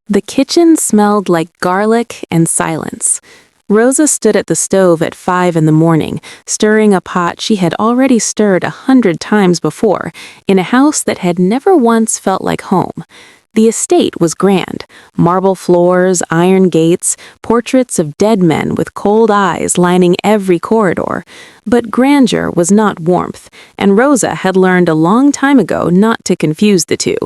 The kitchen smelled like garlic and silence. Rosa stood at the stove at 5 in the morning, stirring a pot she had already stirred 100 times before, in a house that had never once felt like home. The estate was grand. Marble floors, iron gates, portraits of dead men with cold eyes lining every corridor. But grandeur was not warmth, and Rosa had learned a long time ago not to confuse the two.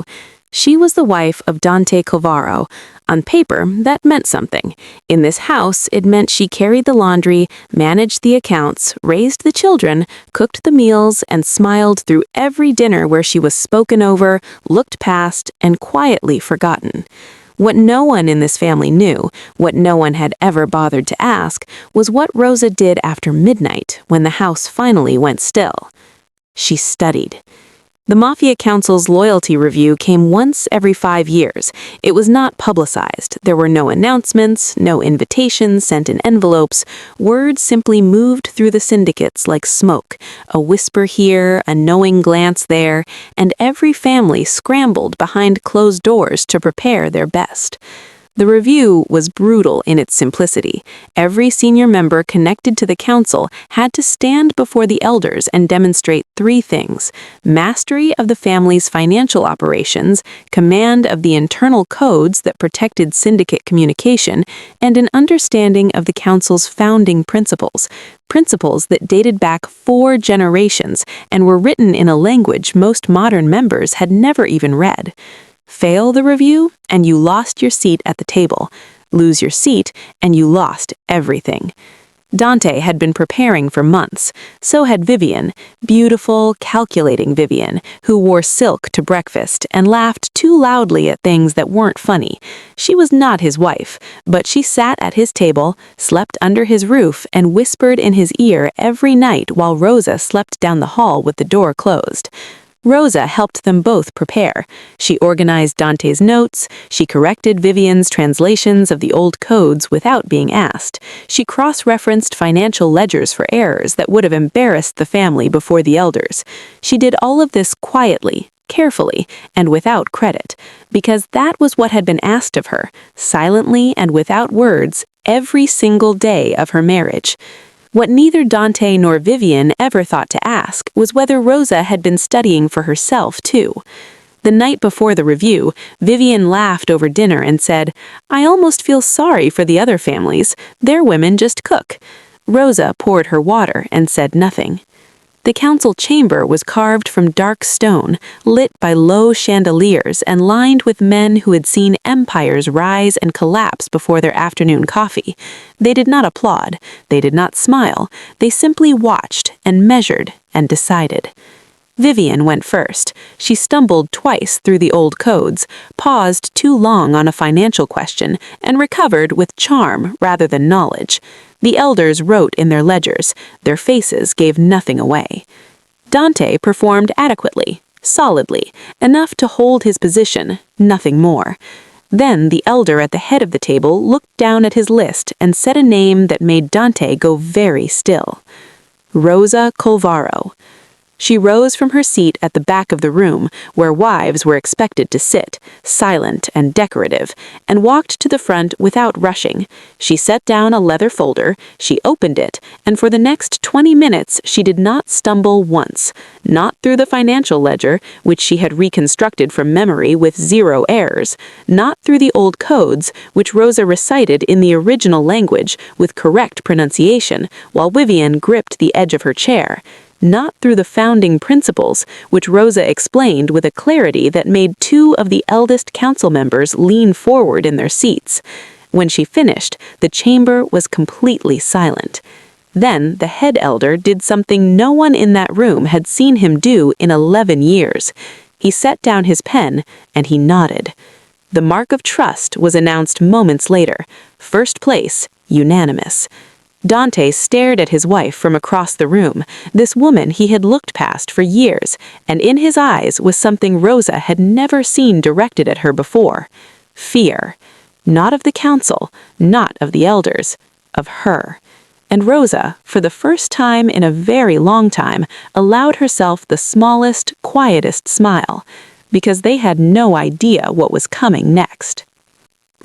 She was the wife of Dante Covaro. On paper, that meant something. In this house, it meant she carried the laundry, managed the accounts, raised the children, cooked the meals, and smiled through every dinner where she was spoken over, looked past, and quietly forgotten. What no one in this family knew, what no one had ever bothered to ask, was what Rosa did after midnight when the house finally went still. She studied. The Mafia Council's loyalty review came once every 5 years. It was not publicized. There were no announcements, no invitations sent in envelopes. Word simply moved through the syndicates like smoke, a whisper here, a knowing glance there, and every family scrambled behind closed doors to prepare their best. The review was brutal in its simplicity. Every senior member connected to the council had to stand before the elders and demonstrate 3 things: mastery of the family's financial operations, command of the internal codes that protected syndicate communication, and an understanding of the council's founding principles that dated back 4 generations and were written in a language most modern members had never even read. Fail the review, and you lost your seat at the table. Lose your seat, and you lost everything. Dante had been preparing for months. So had Vivian, beautiful, calculating Vivian, who wore silk to breakfast and laughed too loudly at things that weren't funny. She was not his wife, but she sat at his table, slept under his roof, and whispered in his ear every night while Rosa slept down the hall with the door closed. Rosa helped them both prepare. She organized Dante's notes, she corrected Vivian's translations of the old codes without being asked, she cross-referenced financial ledgers for errors that would have embarrassed the family before the elders. She did all of this quietly, carefully, and without credit, because that was what had been asked of her, silently and without words, every single day of her marriage. What neither Dante nor Vivian ever thought to ask was whether Rosa had been studying for herself, too. The night before the review, Vivian laughed over dinner and said, "I almost feel sorry for the other families. Their women just cook." Rosa poured her water and said nothing. The council chamber was carved from dark stone, lit by low chandeliers and lined with men who had seen empires rise and collapse before their afternoon coffee. They did not applaud, they did not smile, they simply watched and measured and decided. Vivian went first. She stumbled twice through the old codes, paused too long on a financial question, and recovered with charm rather than knowledge. The elders wrote in their ledgers. Their faces gave nothing away. Dante performed adequately, solidly, enough to hold his position, nothing more. Then the elder at the head of the table looked down at his list and said a name that made Dante go very still. Rosa Covaro. She rose from her seat at the back of the room, where wives were expected to sit, silent and decorative, and walked to the front without rushing. She set down a leather folder, she opened it, and for the next 20 minutes she did not stumble once. Not through the financial ledger, which she had reconstructed from memory with 0 errors. Not through the old codes, which Rosa recited in the original language with correct pronunciation, while Vivian gripped the edge of her chair. Not through the founding principles, which Rosa explained with a clarity that made 2 of the eldest council members lean forward in their seats. When she finished, the chamber was completely silent. Then the head elder did something no one in that room had seen him do in 11 years. He set down his pen, and he nodded. The mark of trust was announced moments later. First place, unanimous. Dante stared at his wife from across the room, this woman he had looked past for years, and in his eyes was something Rosa had never seen directed at her before. Fear. Not of the council, not of the elders, of her. And Rosa, for the first time in a very long time, allowed herself the smallest, quietest smile, because they had no idea what was coming next.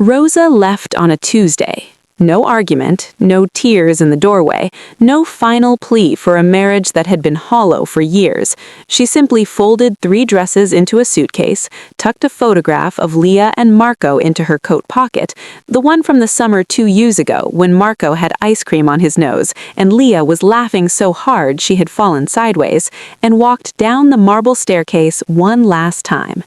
Rosa left on a Tuesday. No argument, no tears in the doorway, no final plea for a marriage that had been hollow for years. She simply folded 3 dresses into a suitcase, tucked a photograph of Leah and Marco into her coat pocket, the one from the summer 2 years ago when Marco had ice cream on his nose and Leah was laughing so hard she had fallen sideways, and walked down the marble staircase one last time.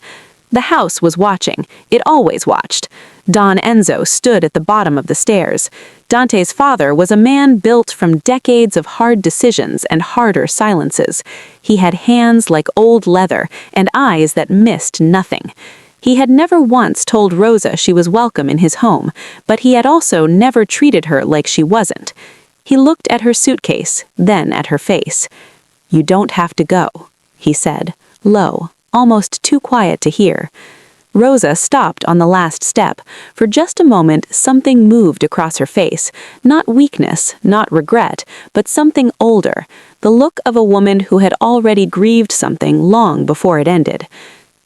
The house was watching. It always watched. Don Enzo stood at the bottom of the stairs. Dante's father was a man built from decades of hard decisions and harder silences. He had hands like old leather and eyes that missed nothing. He had never once told Rosa she was welcome in his home, but he had also never treated her like she wasn't. He looked at her suitcase, then at her face. "You don't have to go," he said, low, almost too quiet to hear. Rosa stopped on the last step. For just a moment, something moved across her face. Not weakness, not regret, but something older, the look of a woman who had already grieved something long before it ended.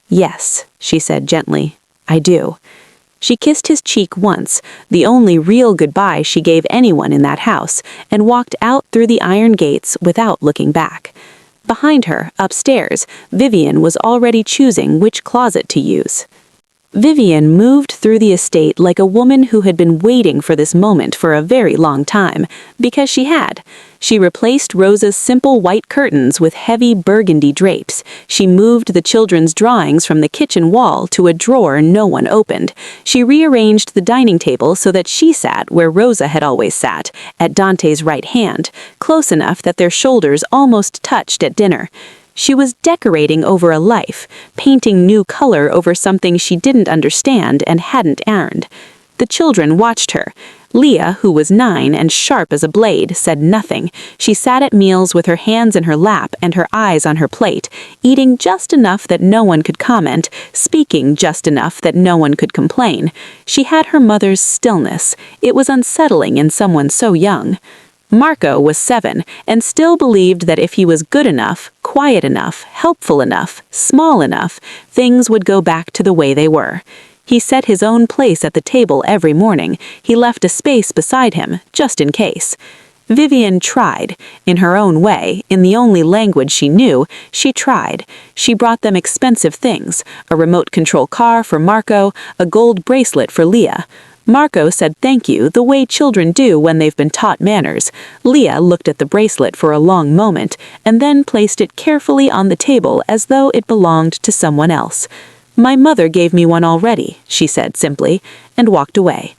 "Yes," she said gently, "I do." She kissed his cheek once, the only real goodbye she gave anyone in that house, and walked out through the iron gates without looking back. Behind her, upstairs, Vivian was already choosing which closet to use. Vivian moved through the estate like a woman who had been waiting for this moment for a very long time, because she had. She replaced Rosa's simple white curtains with heavy burgundy drapes. She moved the children's drawings from the kitchen wall to a drawer no one opened. She rearranged the dining table so that she sat where Rosa had always sat, at Dante's right hand, close enough that their shoulders almost touched at dinner. She was decorating over a life, painting new color over something she didn't understand and hadn't earned. The children watched her. Leah, who was 9 and sharp as a blade, said nothing. She sat at meals with her hands in her lap and her eyes on her plate, eating just enough that no one could comment, speaking just enough that no one could complain. She had her mother's stillness. It was unsettling in someone so young. Marco was 7 and still believed that if he was good enough, quiet enough, helpful enough, small enough, things would go back to the way they were. He set his own place at the table every morning. He left a space beside him, just in case. Vivian tried. In her own way, in the only language she knew, she tried. She brought them expensive things, a remote control car for Marco, a gold bracelet for Leah. Marco said thank you the way children do when they've been taught manners. Leah looked at the bracelet for a long moment and then placed it carefully on the table as though it belonged to someone else. "My mother gave me one already," she said simply, and walked away.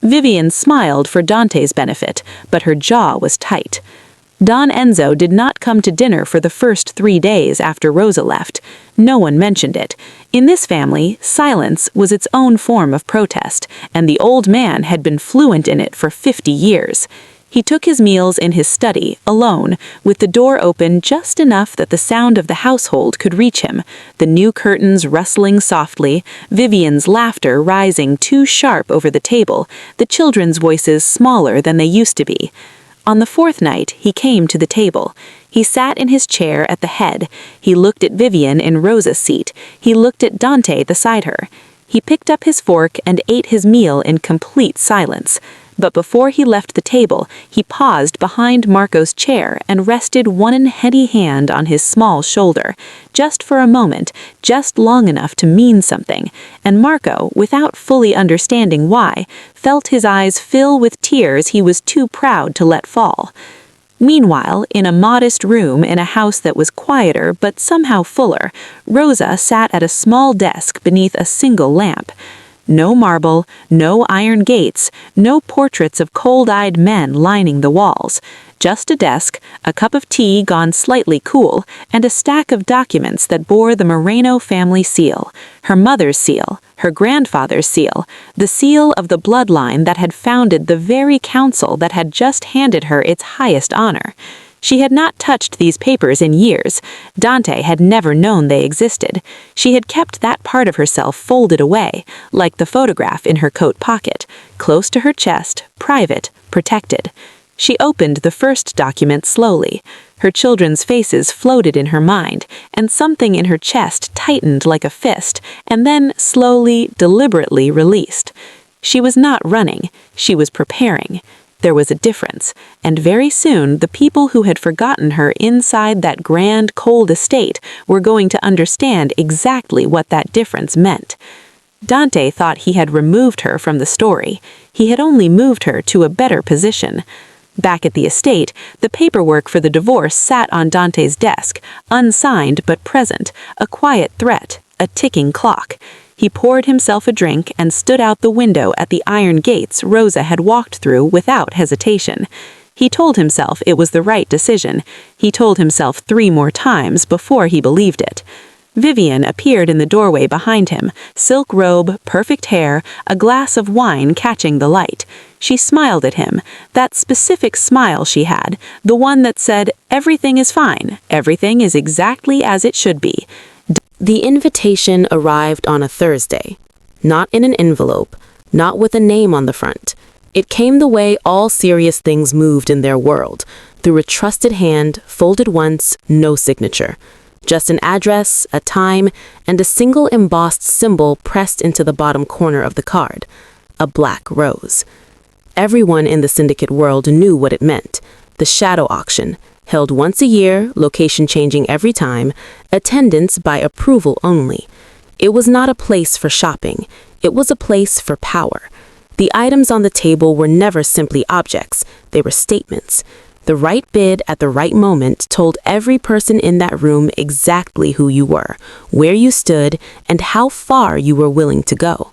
Vivian smiled for Dante's benefit, but her jaw was tight. Don Enzo did not come to dinner for the first 3 days after Rosa left. No one mentioned it. In this family, silence was its own form of protest, and the old man had been fluent in it for 50 years. He took his meals in his study, alone, with the door open just enough that the sound of the household could reach him, the new curtains rustling softly, Vivian's laughter rising too sharp over the table, the children's voices smaller than they used to be. On the 4th night, he came to the table. He sat in his chair at the head. He looked at Vivian in Rosa's seat. He looked at Dante beside her. He picked up his fork and ate his meal in complete silence. But before he left the table, he paused behind Marco's chair and rested one heady hand on his small shoulder, just for a moment, just long enough to mean something, and Marco, without fully understanding why, felt his eyes fill with tears he was too proud to let fall. Meanwhile, in a modest room in a house that was quieter but somehow fuller, Rosa sat at a small desk beneath a single lamp. No marble, no iron gates, no portraits of cold-eyed men lining the walls. Just a desk, a cup of tea gone slightly cool, and a stack of documents that bore the Moreno family seal, her mother's seal, her grandfather's seal, the seal of the bloodline that had founded the very council that had just handed her its highest honor. She had not touched these papers in years. Dante had never known they existed. She had kept that part of herself folded away, like the photograph in her coat pocket, close to her chest, private, protected. She opened the first document slowly. Her children's faces floated in her mind, and something in her chest tightened like a fist, and then slowly, deliberately released. She was not running, she was preparing. There was a difference, and very soon the people who had forgotten her inside that grand, cold estate were going to understand exactly what that difference meant. Dante thought he had removed her from the story. He had only moved her to a better position. Back at the estate, the paperwork for the divorce sat on Dante's desk, unsigned but present, a quiet threat, a ticking clock. He poured himself a drink and stood out the window at the iron gates Rosa had walked through without hesitation. He told himself it was the right decision. He told himself 3 more times before he believed it. Vivian appeared in the doorway behind him, silk robe, perfect hair, a glass of wine catching the light. She smiled at him, that specific smile she had, the one that said, "Everything is fine, everything is exactly as it should be." The invitation arrived on a Thursday, not in an envelope, not with a name on the front. It came the way all serious things moved in their world, through a trusted hand, folded once, no signature. Just an address, a time, and a single embossed symbol pressed into the bottom corner of the card, a black rose. Everyone in the syndicate world knew what it meant. The shadow auction, held once a year, location changing every time, attendance by approval only. It was not a place for shopping. It was a place for power. The items on the table were never simply objects. They were statements. The right bid at the right moment told every person in that room exactly who you were, where you stood, and how far you were willing to go.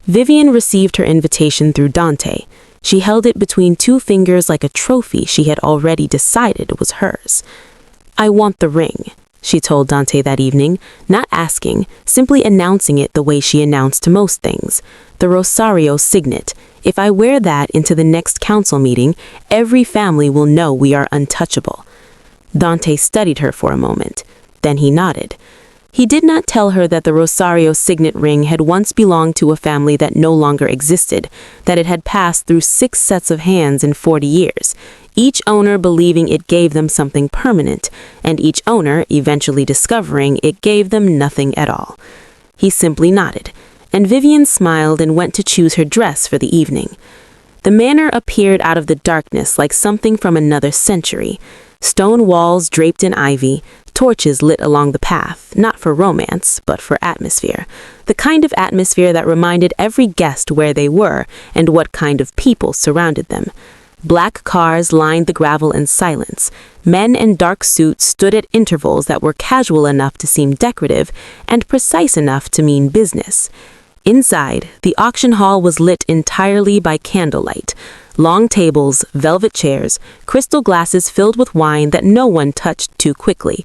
Vivian received her invitation through Dante. She held it between 2 fingers like a trophy she had already decided was hers. "I want the ring," she told Dante that evening, not asking, simply announcing it the way she announced most things. The Rosario signet. If I wear that into the next council meeting, every family will know we are untouchable. Dante studied her for a moment. Then he nodded. He did not tell her that the Rosario signet ring had once belonged to a family that no longer existed, that it had passed through 6 sets of hands in 40 years, each owner believing it gave them something permanent, and each owner eventually discovering it gave them nothing at all. He simply nodded, and Vivian smiled and went to choose her dress for the evening. The manor appeared out of the darkness like something from another century. Stone walls draped in ivy, torches lit along the path, not for romance, but for atmosphere. The kind of atmosphere that reminded every guest where they were and what kind of people surrounded them. Black cars lined the gravel in silence. Men in dark suits stood at intervals that were casual enough to seem decorative and precise enough to mean business. Inside, the auction hall was lit entirely by candlelight. Long tables, velvet chairs, crystal glasses filled with wine that no one touched too quickly.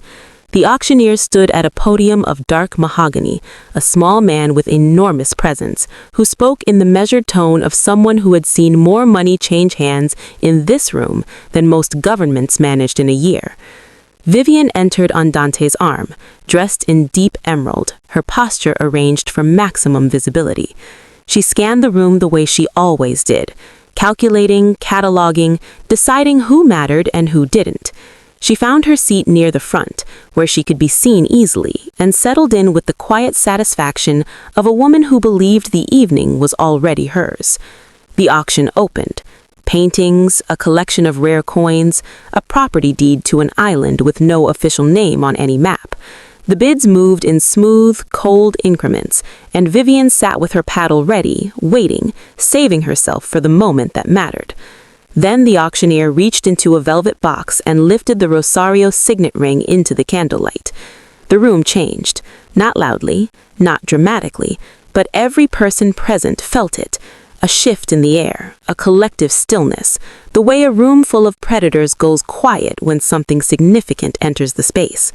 The auctioneer stood at a podium of dark mahogany, a small man with enormous presence, who spoke in the measured tone of someone who had seen more money change hands in this room than most governments managed in a year. Vivian entered on Dante's arm, dressed in deep emerald, her posture arranged for maximum visibility. She scanned the room the way she always did, calculating, cataloging, deciding who mattered and who didn't. She found her seat near the front, where she could be seen easily, and settled in with the quiet satisfaction of a woman who believed the evening was already hers. The auction opened. Paintings, a collection of rare coins, a property deed to an island with no official name on any map. The bids moved in smooth, cold increments, and Vivian sat with her paddle ready, waiting, saving herself for the moment that mattered. Then the auctioneer reached into a velvet box and lifted the Rosario signet ring into the candlelight. The room changed, not loudly, not dramatically, but every person present felt it. A shift in the air, a collective stillness, the way a room full of predators goes quiet when something significant enters the space.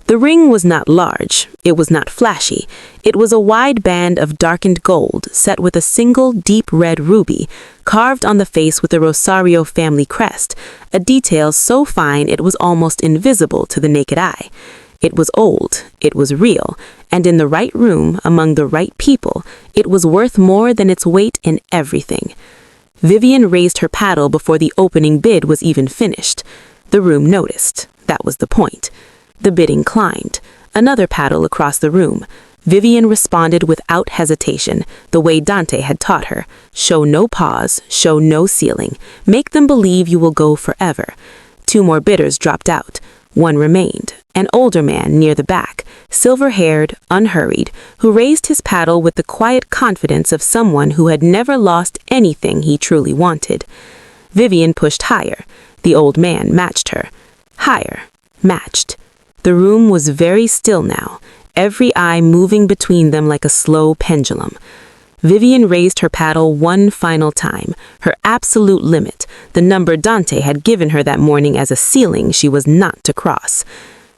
The ring was not large, it was not flashy. It was a wide band of darkened gold set with a single deep red ruby, carved on the face with a Rosario family crest, a detail so fine it was almost invisible to the naked eye. It was old, it was real, and in the right room, among the right people, it was worth more than its weight in everything. Vivian raised her paddle before the opening bid was even finished. The room noticed. That was the point. The bidding climbed. Another paddle across the room. Vivian responded without hesitation, the way Dante had taught her. Show no pause, show no ceiling. Make them believe you will go forever. 2 more bidders dropped out. 1 remained, an older man near the back, silver-haired, unhurried, who raised his paddle with the quiet confidence of someone who had never lost anything he truly wanted. Vivian pushed higher. The old man matched her. Higher. Matched. The room was very still now, every eye moving between them like a slow pendulum. Vivian raised her paddle 1 final time, her absolute limit, the number Dante had given her that morning as a ceiling she was not to cross.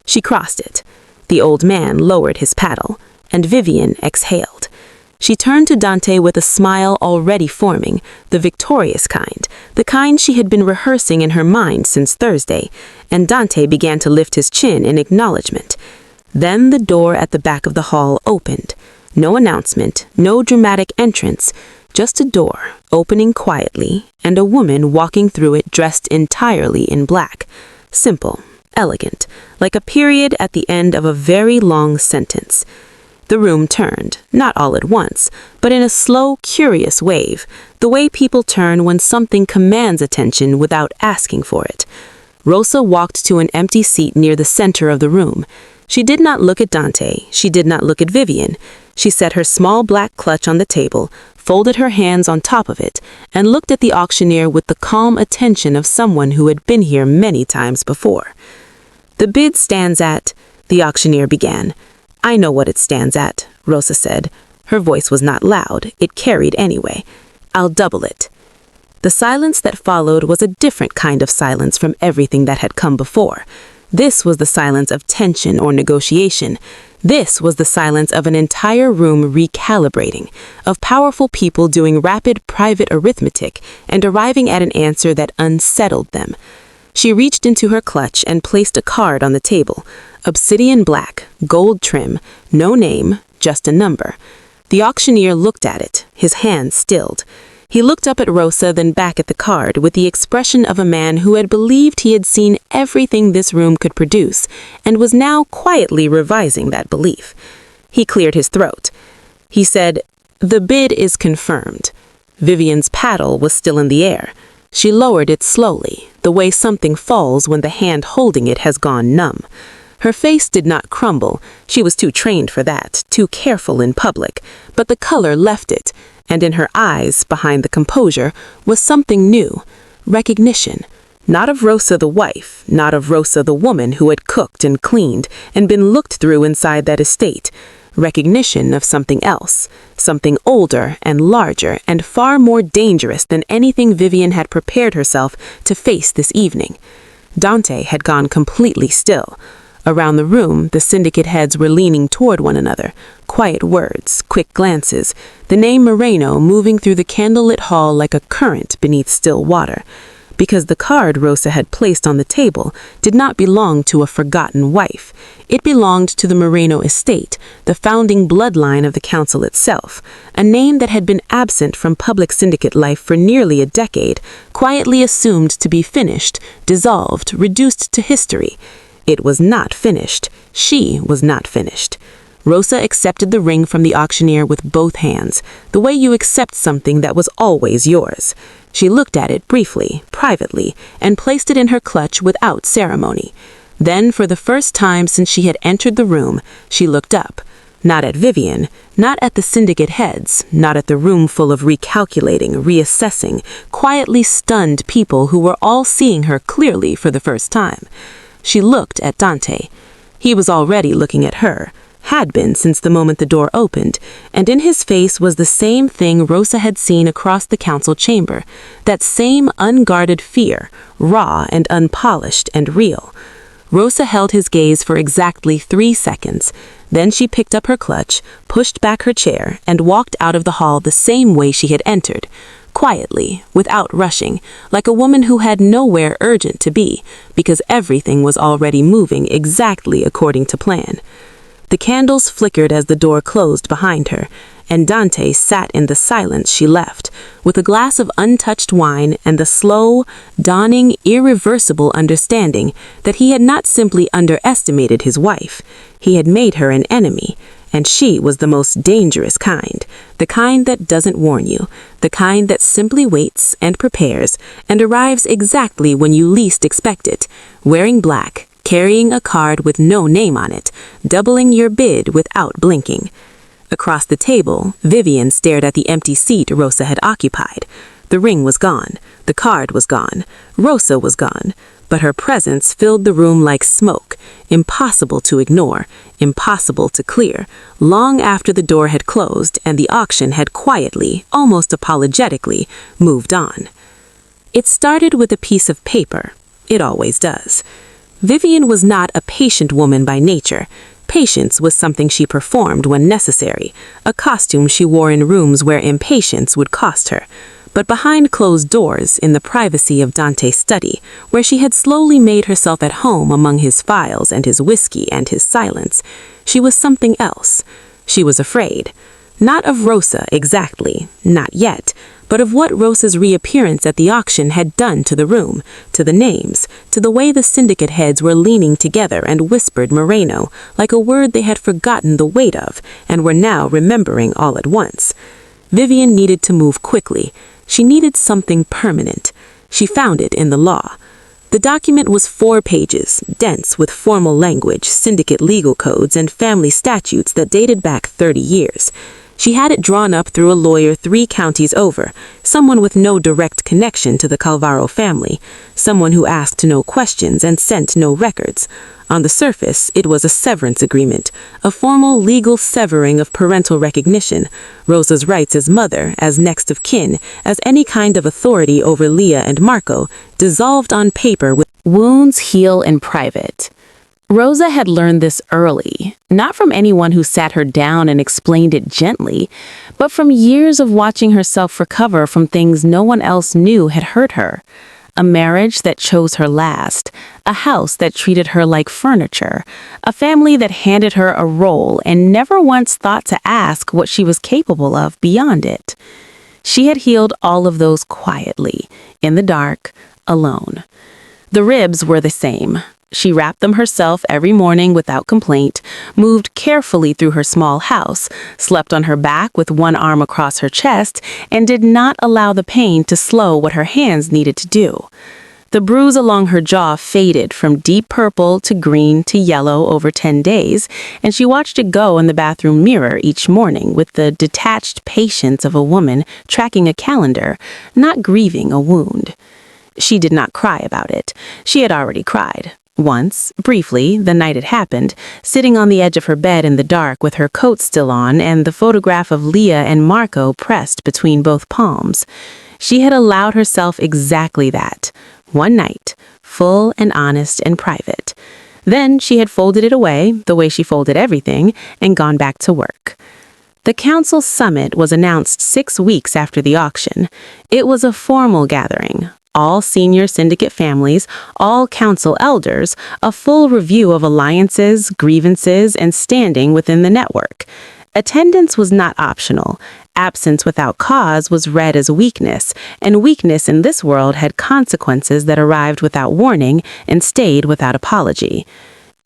She crossed it. The old man lowered his paddle, and Vivian exhaled. She turned to Dante with a smile already forming, the victorious kind, the kind she had been rehearsing in her mind since Thursday, and Dante began to lift his chin in acknowledgement. Then the door at the back of the hall opened. No announcement, no dramatic entrance, just a door, opening quietly, and a woman walking through it dressed entirely in black. Simple, elegant, like a period at the end of a very long sentence. The room turned, not all at once, but in a slow, curious wave, the way people turn when something commands attention without asking for it. Rosa walked to an empty seat near the center of the room. She did not look at Dante, she did not look at Vivian. She set her small black clutch on the table, folded her hands on top of it, and looked at the auctioneer with the calm attention of someone who had been here many times before. "The bid stands at," the auctioneer began. "I know what it stands at," Rosa said. Her voice was not loud, it carried anyway. "I'll double it." The silence that followed was a different kind of silence from everything that had come before. This was the silence of tension or negotiation. This was the silence of an entire room recalibrating, of powerful people doing rapid private arithmetic and arriving at an answer that unsettled them. She reached into her clutch and placed a card on the table. Obsidian black, gold trim, no name, just a number. The auctioneer looked at it, his hand stilled. He looked up at Rosa, then back at the card, with the expression of a man who had believed he had seen everything this room could produce, and was now quietly revising that belief. He cleared his throat. He said, "The bid is confirmed." Vivian's paddle was still in the air. She lowered it slowly, the way something falls when the hand holding it has gone numb. Her face did not crumble. She was too trained for that, too careful in public, but the color left it, and in her eyes, behind the composure, was something new, recognition. Not of Rosa the wife, not of Rosa the woman who had cooked and cleaned and been looked through inside that estate. Recognition of something else, something older and larger and far more dangerous than anything Vivian had prepared herself to face this evening. Dante had gone completely still. Around the room, the syndicate heads were leaning toward one another. Quiet words, quick glances, the name Moreno moving through the candlelit hall like a current beneath still water. Because the card Rosa had placed on the table did not belong to a forgotten wife. It belonged to the Moreno estate, the founding bloodline of the council itself, a name that had been absent from public syndicate life for nearly a decade, quietly assumed to be finished, dissolved, reduced to history. It was not finished. She was not finished. Rosa accepted the ring from the auctioneer with both hands, the way you accept something that was always yours. She looked at it briefly, privately, and placed it in her clutch without ceremony. Then, for the first time since she had entered the room, she looked up. Not at Vivian, not at the syndicate heads, not at the room full of recalculating, reassessing, quietly stunned people who were all seeing her clearly for the first time. She looked at Dante. He was already looking at her, had been since the moment the door opened, and in his face was the same thing Rosa had seen across the council chamber, that same unguarded fear, raw and unpolished and real. Rosa held his gaze for exactly 3 seconds. Then she picked up her clutch, pushed back her chair, and walked out of the hall the same way she had entered. Quietly, without rushing, like a woman who had nowhere urgent to be, because everything was already moving exactly according to plan. The candles flickered as the door closed behind her, and Dante sat in the silence she left, with a glass of untouched wine and the slow, dawning, irreversible understanding that he had not simply underestimated his wife, he had made her an enemy, And she was the most dangerous kind, the kind that doesn't warn you, the kind that simply waits and prepares and arrives exactly when you least expect it, wearing black, carrying a card with no name on it, doubling your bid without blinking. Across the table, Vivian stared at the empty seat Rosa had occupied. The ring was gone, the card was gone, Rosa was gone, but her presence filled the room like smoke, impossible to ignore, impossible to clear, long after the door had closed and the auction had quietly, almost apologetically, moved on. It started with a piece of paper. It always does. Vivian was not a patient woman by nature. Patience was something she performed when necessary, a costume she wore in rooms where impatience would cost her. But behind closed doors, in the privacy of Dante's study, where she had slowly made herself at home among his files and his whiskey and his silence, she was something else. She was afraid. Not of Rosa exactly, not yet, but of what Rosa's reappearance at the auction had done to the room, to the names, to the way the syndicate heads were leaning together and whispered Moreno, like a word they had forgotten the weight of and were now remembering all at once. Vivian needed to move quickly. She needed something permanent. She found it in the law. The document was 4 pages, dense with formal language, syndicate legal codes, and family statutes that dated back 30 years. She had it drawn up through a lawyer 3 counties over, someone with no direct connection to the Calvaro family, someone who asked no questions and sent no records. On the surface, it was a severance agreement, a formal legal severing of parental recognition, Rosa's rights as mother, as next of kin, as any kind of authority over Leah and Marco, dissolved on paper with wounds heal in private. Rosa had learned this early, not from anyone who sat her down and explained it gently, but from years of watching herself recover from things no one else knew had hurt her. A marriage that chose her last, a house that treated her like furniture, a family that handed her a role and never once thought to ask what she was capable of beyond it. She had healed all of those quietly, in the dark, alone. The ribs were the same. She wrapped them herself every morning without complaint, moved carefully through her small house, slept on her back with one arm across her chest, and did not allow the pain to slow what her hands needed to do. The bruise along her jaw faded from deep purple to green to yellow over 10 days, and she watched it go in the bathroom mirror each morning with the detached patience of a woman tracking a calendar, not grieving a wound. She did not cry about it. She had already cried. Once, briefly, the night it happened, sitting on the edge of her bed in the dark with her coat still on and the photograph of Leah and Marco pressed between both palms. She had allowed herself exactly that. One night, full and honest and private. Then she had folded it away, the way she folded everything, and gone back to work. The council summit was announced 6 weeks after the auction. It was a formal gathering. All senior syndicate families, all council elders, a full review of alliances, grievances, and standing within the network. Attendance was not optional. Absence without cause was read as weakness, and weakness in this world had consequences that arrived without warning and stayed without apology.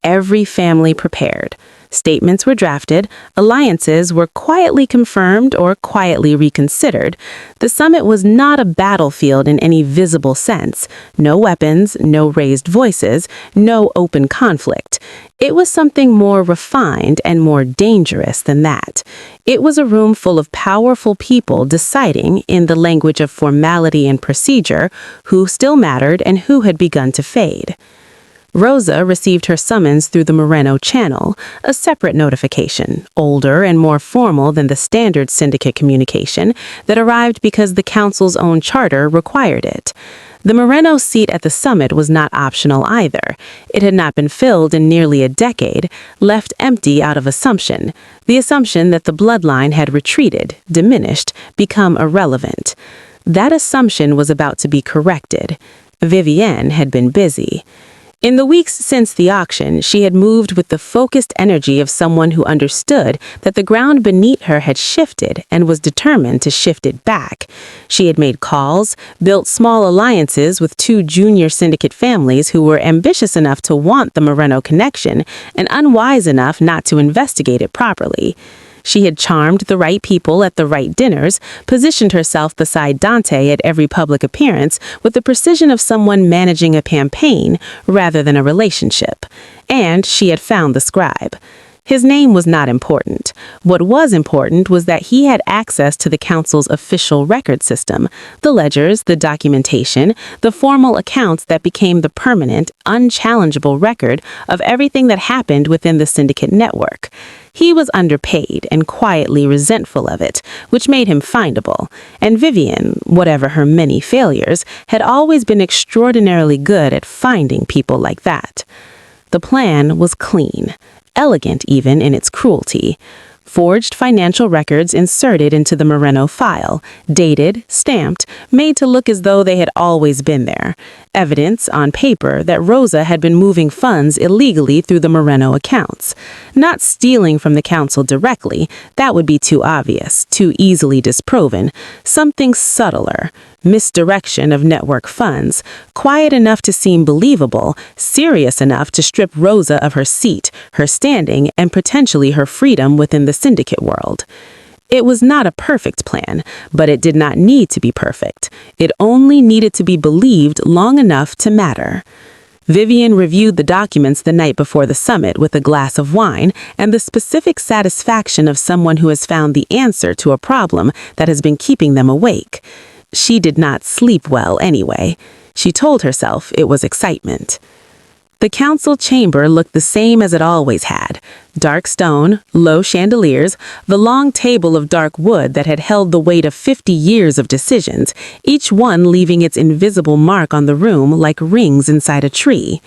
Every family prepared. Statements were drafted, alliances were quietly confirmed or quietly reconsidered. The summit was not a battlefield in any visible sense. No weapons, no raised voices, no open conflict. It was something more refined and more dangerous than that. It was a room full of powerful people deciding, in the language of formality and procedure, who still mattered and who had begun to fade. Rosa received her summons through the Moreno channel, a separate notification, older and more formal than the standard syndicate communication, that arrived because the council's own charter required it. The Moreno seat at the summit was not optional either. It had not been filled in nearly a decade, left empty out of assumption, the assumption that the bloodline had retreated, diminished, become irrelevant. That assumption was about to be corrected. Vivienne had been busy. In the weeks since the auction, she had moved with the focused energy of someone who understood that the ground beneath her had shifted and was determined to shift it back. She had made calls, built small alliances with two junior syndicate families who were ambitious enough to want the Moreno connection and unwise enough not to investigate it properly. She had charmed the right people at the right dinners, positioned herself beside Dante at every public appearance with the precision of someone managing a campaign rather than a relationship. And she had found the scribe. His name was not important. What was important was that he had access to the council's official record system, the ledgers, the documentation, the formal accounts that became the permanent, unchallengeable record of everything that happened within the syndicate network. He was underpaid and quietly resentful of it, which made him findable, and Vivian, whatever her many failures, had always been extraordinarily good at finding people like that. The plan was clean, elegant even in its cruelty. Forged financial records inserted into the Moreno file, dated, stamped, made to look as though they had always been there. Evidence on paper that Rosa had been moving funds illegally through the Moreno accounts. Not stealing from the council directly, that would be too obvious, too easily disproven. Something subtler. Misdirection of network funds, quiet enough to seem believable, serious enough to strip Rosa of her seat, her standing, and potentially her freedom within the syndicate world. It was not a perfect plan, but it did not need to be perfect. It only needed to be believed long enough to matter. Vivian reviewed the documents the night before the summit with a glass of wine and the specific satisfaction of someone who has found the answer to a problem that has been keeping them awake. She did not sleep well anyway. She told herself it was excitement. The council chamber looked the same as it always had. Dark stone, low chandeliers, the long table of dark wood that had held the weight of 50 years of decisions, each one leaving its invisible mark on the room like rings inside a tree.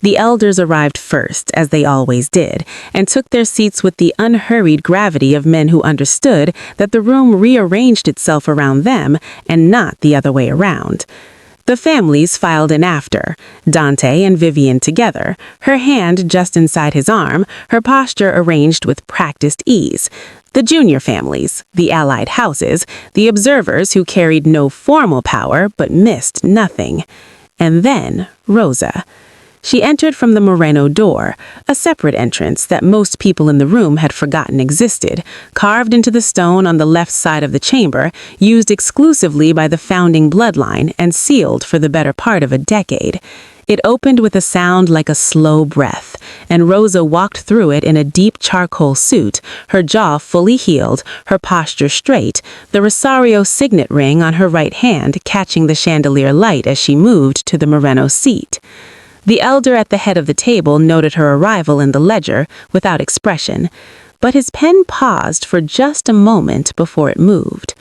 The elders arrived first, as they always did, and took their seats with the unhurried gravity of men who understood that the room rearranged itself around them and not the other way around. The families filed in after, Dante and Vivian together, her hand just inside his arm, her posture arranged with practiced ease. The junior families, the allied houses, the observers who carried no formal power but missed nothing. And then Rosa. She entered from the Moreno door, a separate entrance that most people in the room had forgotten existed, carved into the stone on the left side of the chamber, used exclusively by the founding bloodline and sealed for the better part of a decade. It opened with a sound like a slow breath, and Rosa walked through it in a deep charcoal suit, her jaw fully healed, her posture straight, the Rosario signet ring on her right hand catching the chandelier light as she moved to the Moreno seat. The elder at the head of the table noted her arrival in the ledger without expression, but his pen paused for just a moment before it moved.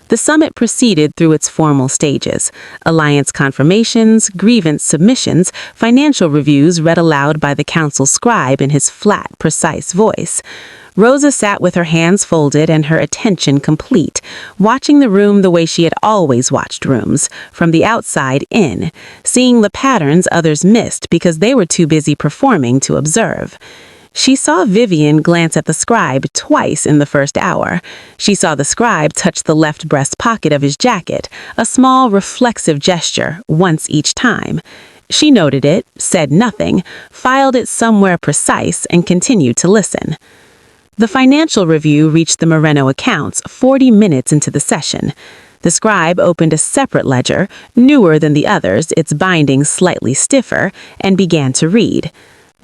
The summit proceeded through its formal stages: alliance confirmations, grievance submissions, financial reviews read aloud by the council scribe in his flat, precise voice. Rosa sat with her hands folded and her attention complete, watching the room the way she had always watched rooms, from the outside in, seeing the patterns others missed because they were too busy performing to observe. She saw Vivian glance at the scribe twice in the first hour. She saw the scribe touch the left breast pocket of his jacket, a small reflexive gesture, once each time. She noted it, said nothing, filed it somewhere precise, and continued to listen. The financial review reached the Moreno accounts 40 minutes into the session. The scribe opened a separate ledger, newer than the others, its binding slightly stiffer, and began to read.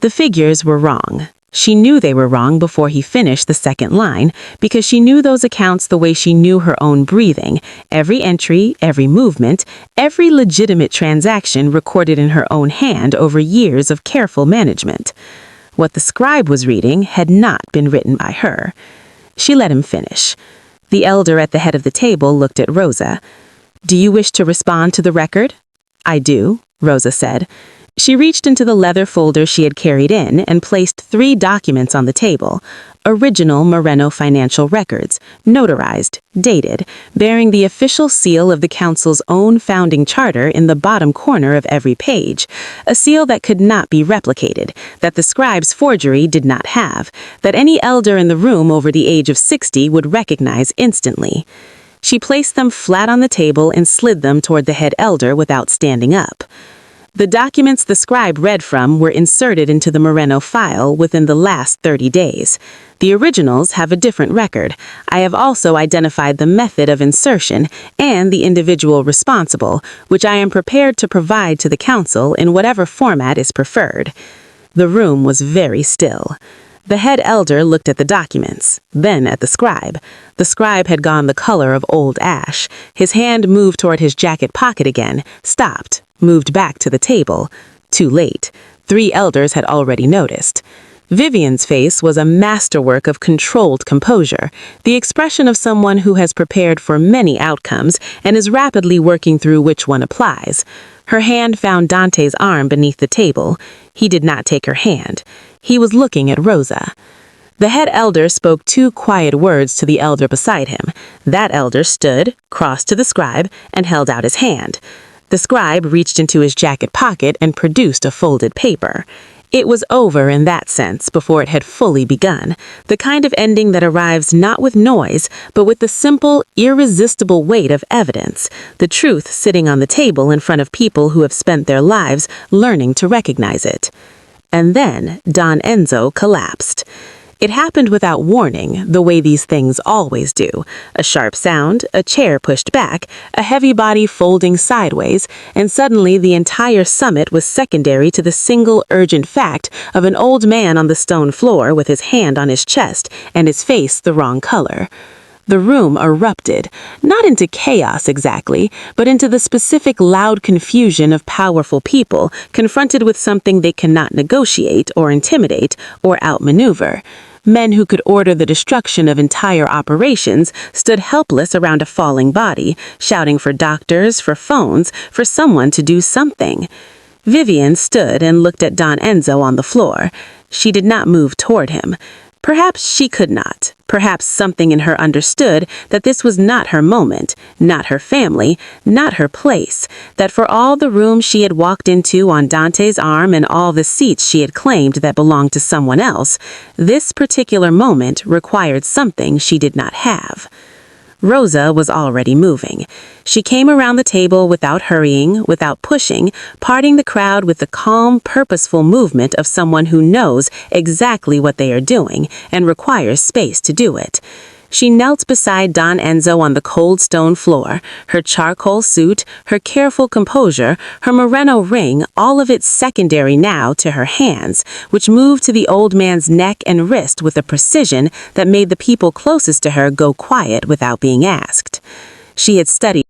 The figures were wrong. She knew they were wrong before he finished the second line, because she knew those accounts the way she knew her own breathing, every entry, every movement, every legitimate transaction recorded in her own hand over years of careful management. What the scribe was reading had not been written by her. She let him finish. The elder at the head of the table looked at Rosa. "Do you wish to respond to the record?" "I do," Rosa said. She reached into the leather folder she had carried in and placed 3 documents on the table. original Moreno financial records, notarized, dated, bearing the official seal of the council's own founding charter in the bottom corner of every page, a seal that could not be replicated, that the scribe's forgery did not have, that any elder in the room over the age of 60 would recognize instantly. She placed them flat on the table and slid them toward the head elder without standing up. The documents the scribe read from were inserted into the Moreno file within the last 30 days. The originals have a different record. I have also identified the method of insertion and the individual responsible, which I am prepared to provide to the council in whatever format is preferred. The room was very still. The head elder looked at the documents, then at the scribe. The scribe had gone the color of old ash. His hand moved toward his jacket pocket again, stopped, moved back to the table. Too late. 3 elders had already noticed. Vivian's face was a masterwork of controlled composure, the expression of someone who has prepared for many outcomes and is rapidly working through which one applies. Her hand found Dante's arm beneath the table. He did not take her hand. He was looking at Rosa. The head elder spoke 2 quiet words to the elder beside him. That elder stood, crossed to the scribe, and held out his hand. The scribe reached into his jacket pocket and produced a folded paper. It was over in that sense before it had fully begun, the kind of ending that arrives not with noise, but with the simple, irresistible weight of evidence, the truth sitting on the table in front of people who have spent their lives learning to recognize it. And then Don Enzo collapsed. It happened without warning, the way these things always do. A sharp sound, a chair pushed back, a heavy body folding sideways, and suddenly the entire summit was secondary to the single urgent fact of an old man on the stone floor with his hand on his chest and his face the wrong color. The room erupted, not into chaos exactly, but into the specific loud confusion of powerful people confronted with something they cannot negotiate or intimidate or outmaneuver. Men who could order the destruction of entire operations stood helpless around a falling body, shouting for doctors, for phones, for someone to do something. Vivian stood and looked at Don Enzo on the floor. She did not move toward him. Perhaps she could not. Perhaps something in her understood that this was not her moment, not her family, not her place, that for all the room she had walked into on Dante's arm and all the seats she had claimed that belonged to someone else, this particular moment required something she did not have. Rosa was already moving. She came around the table without hurrying, without pushing, parting the crowd with the calm, purposeful movement of someone who knows exactly what they are doing and requires space to do it. She knelt beside Don Enzo on the cold stone floor, her charcoal suit, her careful composure, her Moreno ring, all of it secondary now to her hands, which moved to the old man's neck and wrist with a precision that made the people closest to her go quiet without being asked. She had studied